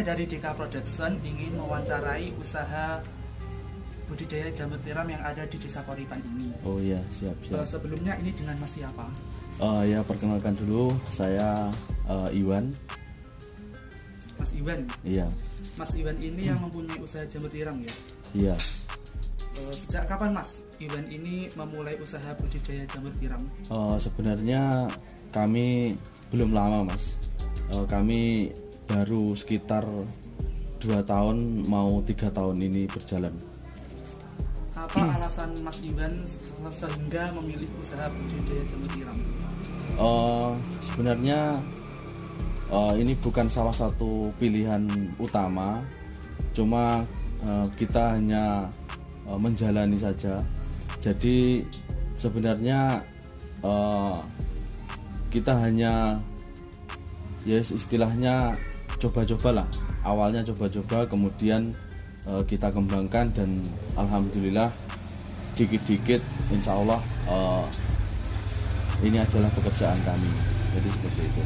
Saya dari DK Production ingin mewawancarai usaha budidaya jamur tiram yang ada di Desa Koripan ini. Oh iya, siap. Sebelumnya ini dengan Mas siapa? Ya, perkenalkan dulu, saya Iwan. Mas Iwan. Iya. Mas Iwan ini yang mempunyai usaha jamur tiram ya? Iya. Sejak kapan Mas Iwan ini memulai usaha budidaya jamur tiram? Sebenarnya kami belum lama, Mas. Kami baru sekitar 2 tahun mau 3 tahun ini berjalan. Apa alasan Mas Iwan sehingga memilih usaha budidaya jamur tiram? Sebenarnya ini bukan salah satu pilihan utama, cuma kita hanya menjalani saja. Jadi sebenarnya kita hanya istilahnya coba-cobalah. Awalnya coba-coba, kemudian kita kembangkan, dan alhamdulillah dikit-dikit insya Allah ini adalah pekerjaan kami. Jadi seperti itu.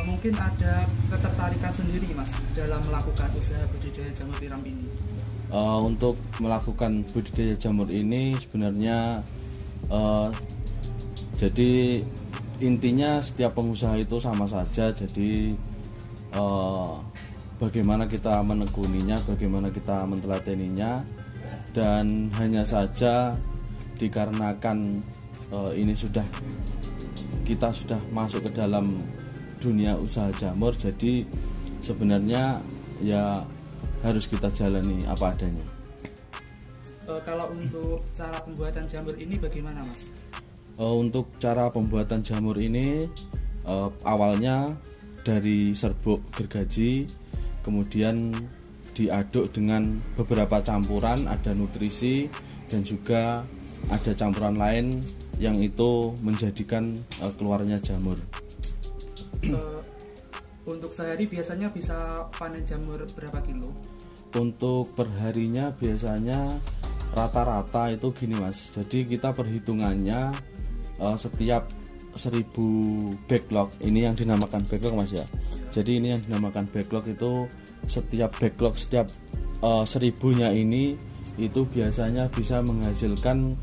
Mungkin ada ketertarikan sendiri Mas dalam melakukan usaha budidaya jamur tiram ini? Untuk melakukan budidaya jamur ini sebenarnya jadi intinya setiap pengusaha itu sama saja. Jadi bagaimana kita menekuninya, bagaimana kita mentelateninya, dan hanya saja dikarenakan ini kita sudah masuk ke dalam dunia usaha jamur, jadi sebenarnya ya harus kita jalani apa adanya. Kalau untuk cara pembuatan jamur ini bagaimana Mas? Untuk cara pembuatan jamur ini awalnya dari serbuk gergaji, kemudian diaduk dengan beberapa campuran, ada nutrisi dan juga ada campuran lain yang itu menjadikan keluarnya jamur. Untuk sehari biasanya bisa panen jamur berapa kilo? Untuk perharinya biasanya rata-rata itu gini Mas, jadi kita perhitungannya setiap 1000 backlog, ini yang dinamakan backlog Mas ya. Jadi ini yang dinamakan backlog itu setiap backlog, setiap 1000-nya ini itu biasanya bisa menghasilkan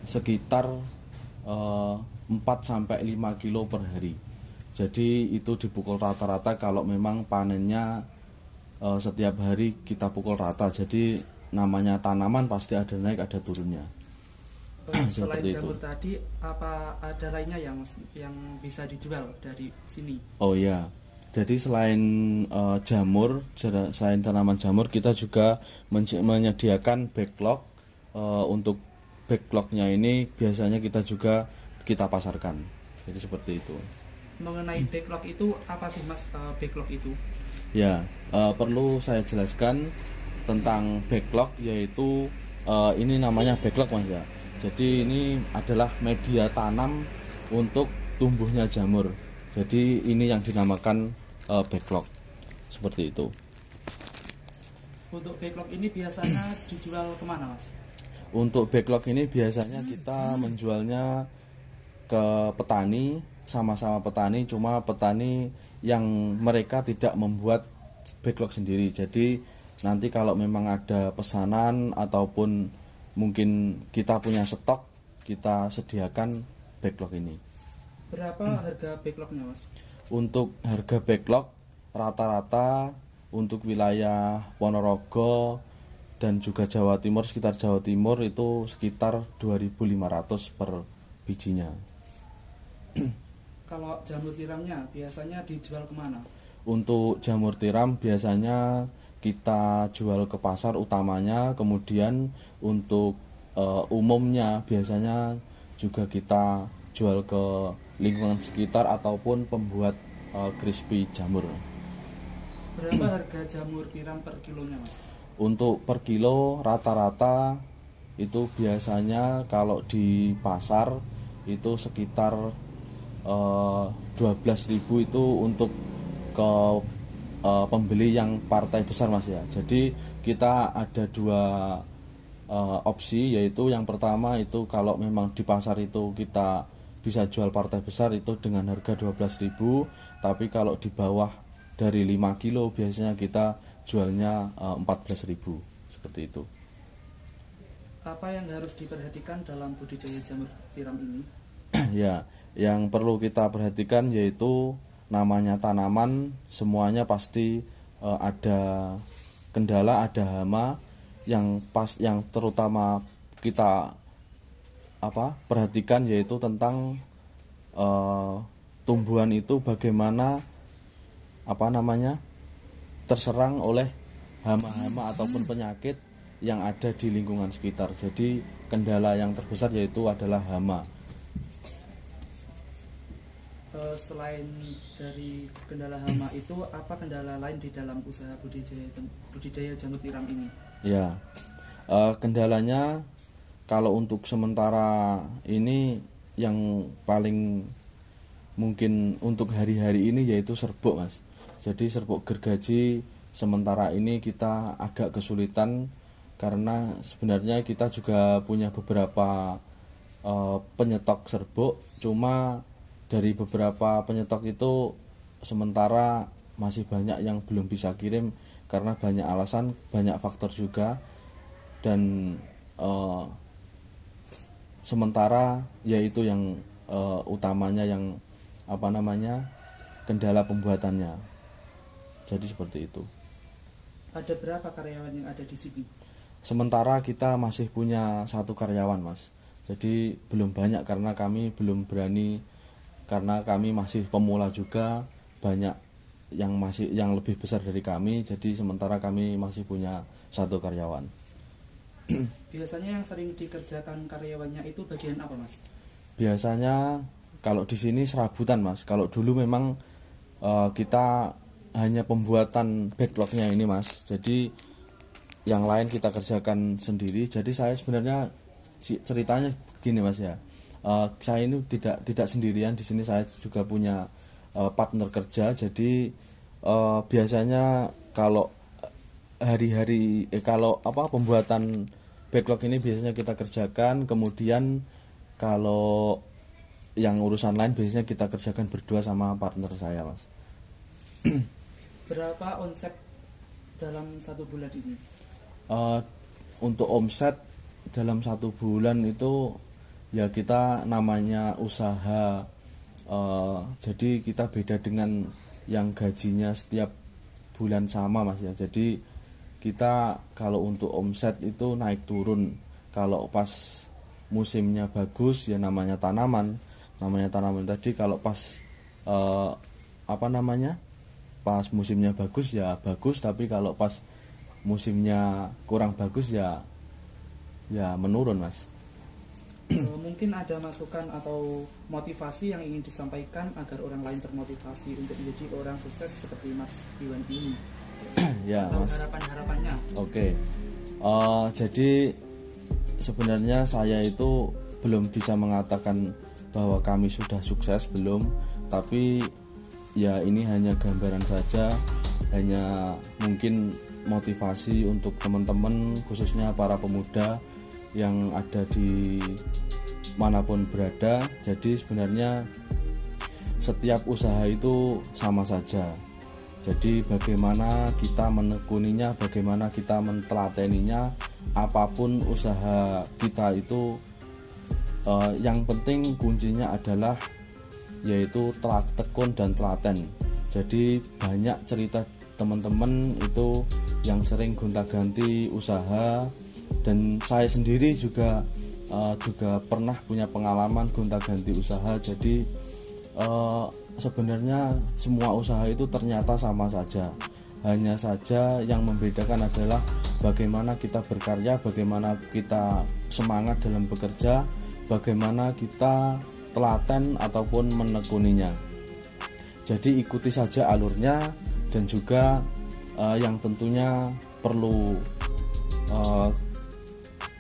sekitar 4-5 kilo per hari. Jadi itu dipukul rata-rata kalau memang panennya setiap hari kita pukul rata. Jadi namanya tanaman pasti ada naik ada turunnya. Selain jamur tadi, apa ada lainnya yang bisa dijual dari sini? Oh iya, jadi selain jamur, selain tanaman jamur, kita juga menyediakan backlog. Untuk backlognya ini biasanya kita pasarkan. Jadi seperti itu. Mengenai backlog itu apa sih Mas, backlog itu? Ya, perlu saya jelaskan tentang backlog, yaitu ini namanya backlog Mas ya. Jadi ini adalah media tanam untuk tumbuhnya jamur. Jadi ini yang dinamakan backlog. Seperti itu. Untuk backlog ini biasanya dijual kemana Mas? Untuk backlog ini biasanya kita menjualnya ke petani, sama-sama petani, cuma petani yang mereka tidak membuat backlog sendiri. Jadi nanti kalau memang ada pesanan ataupun mungkin kita punya stok, kita sediakan backlog ini. Berapa harga backlognya Mas? Untuk harga backlog rata-rata untuk wilayah Ponorogo dan juga Jawa Timur, sekitar Jawa Timur itu sekitar 2.500 per bijinya. Kalau jamur tiramnya biasanya dijual kemana? Untuk jamur tiram biasanya kita jual ke pasar utamanya, kemudian untuk umumnya biasanya juga kita jual ke lingkungan sekitar ataupun pembuat crispy jamur. Berapa harga jamur tiram per kilonya Mas? Untuk per kilo rata-rata itu biasanya kalau di pasar itu sekitar 12.000 itu untuk ke pembeli yang partai besar Mas ya. Jadi kita ada 2 opsi, yaitu yang pertama itu kalau memang di pasar itu kita bisa jual partai besar itu dengan harga 12.000, tapi kalau di bawah dari 5 kilo biasanya kita jualnya 14.000 seperti itu. Apa yang harus diperhatikan dalam budidaya jamur tiram ini? Ya, yang perlu kita perhatikan yaitu namanya tanaman semuanya pasti ada kendala, ada hama yang terutama kita perhatikan yaitu tentang tumbuhan itu bagaimana terserang oleh hama-hama ataupun penyakit yang ada di lingkungan sekitar. Jadi kendala yang terbesar yaitu adalah hama. Selain dari kendala hama itu, apa kendala lain di dalam usaha budidaya jamur tiram ini? Ya, kendalanya kalau untuk sementara ini yang paling mungkin untuk hari-hari ini yaitu serbuk, Mas. Jadi serbuk gergaji sementara ini kita agak kesulitan karena sebenarnya kita juga punya beberapa penyetok serbuk, cuma dari beberapa penyetok itu sementara masih banyak yang belum bisa kirim karena banyak alasan, banyak faktor juga, dan sementara yaitu yang utamanya yang kendala pembuatannya. Jadi seperti itu. Ada berapa karyawan yang ada di sini? Sementara kita masih punya 1 karyawan, Mas. Jadi belum banyak karena kami belum berani, karena kami masih pemula juga, banyak yang lebih besar dari kami. Jadi sementara kami masih punya 1 karyawan. Biasanya yang sering dikerjakan karyawannya itu bagian apa, Mas? Biasanya kalau di sini serabutan, Mas. Kalau dulu memang kita hanya pembuatan backlognya ini, Mas. Jadi yang lain kita kerjakan sendiri. Jadi saya sebenarnya ceritanya gini, Mas ya. Saya ini tidak sendirian di sini, saya juga punya partner kerja. Jadi biasanya kalau hari-hari pembuatan backlog ini biasanya kita kerjakan, kemudian kalau yang urusan lain biasanya kita kerjakan berdua sama partner saya, Mas. Berapa omset dalam 1 bulan ini? Untuk omset dalam 1 bulan itu ya kita namanya usaha, jadi kita beda dengan yang gajinya setiap bulan sama, Mas ya. Jadi kita kalau untuk omset itu naik turun. Kalau pas musimnya bagus ya namanya tanaman tadi. Kalau pas pas musimnya bagus ya bagus, tapi kalau pas musimnya kurang bagus ya menurun, Mas. Mungkin ada masukan atau motivasi yang ingin disampaikan agar orang lain termotivasi untuk menjadi orang sukses seperti Mas Iwan ini. Ya, atau Mas. harapan-harapannya. Oke. Jadi sebenarnya saya itu belum bisa mengatakan bahwa kami sudah sukses, belum, tapi ya ini hanya gambaran saja, hanya mungkin motivasi untuk teman-teman, khususnya para pemuda yang ada di manapun berada. Jadi sebenarnya setiap usaha itu sama saja. Jadi bagaimana kita menekuninya, bagaimana kita mentelateninya, apapun usaha kita itu yang penting kuncinya adalah yaitu tekun dan telaten. Jadi banyak cerita teman-teman itu yang sering gonta-ganti usaha, dan saya sendiri juga pernah punya pengalaman gonta-ganti usaha. Jadi sebenarnya semua usaha itu ternyata sama saja, hanya saja yang membedakan adalah bagaimana kita berkarya, bagaimana kita semangat dalam bekerja, bagaimana kita telaten ataupun menekuninya. Jadi ikuti saja alurnya, dan juga yang tentunya perlu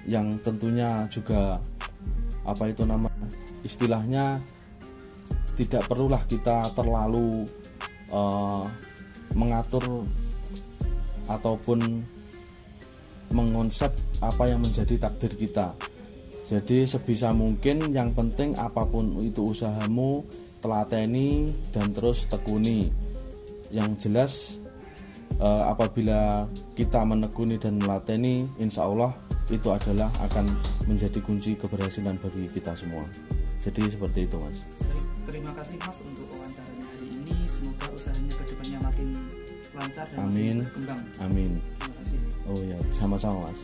yang tentunya juga istilahnya tidak perlulah kita terlalu mengatur ataupun mengonsep apa yang menjadi takdir kita. Jadi sebisa mungkin yang penting apapun itu usahamu, telateni dan terus tekuni. yang jelas apabila kita menekuni dan melateni, insya Allah itu adalah akan menjadi kunci keberhasilan bagi kita semua. Jadi seperti itu Mas. Baik, terima kasih Mas untuk wawancaranya hari ini. Semoga usahanya kedepannya makin lancar dan Amin. makin berkembang. Amin. Terima kasih. Oh ya, sama-sama Mas.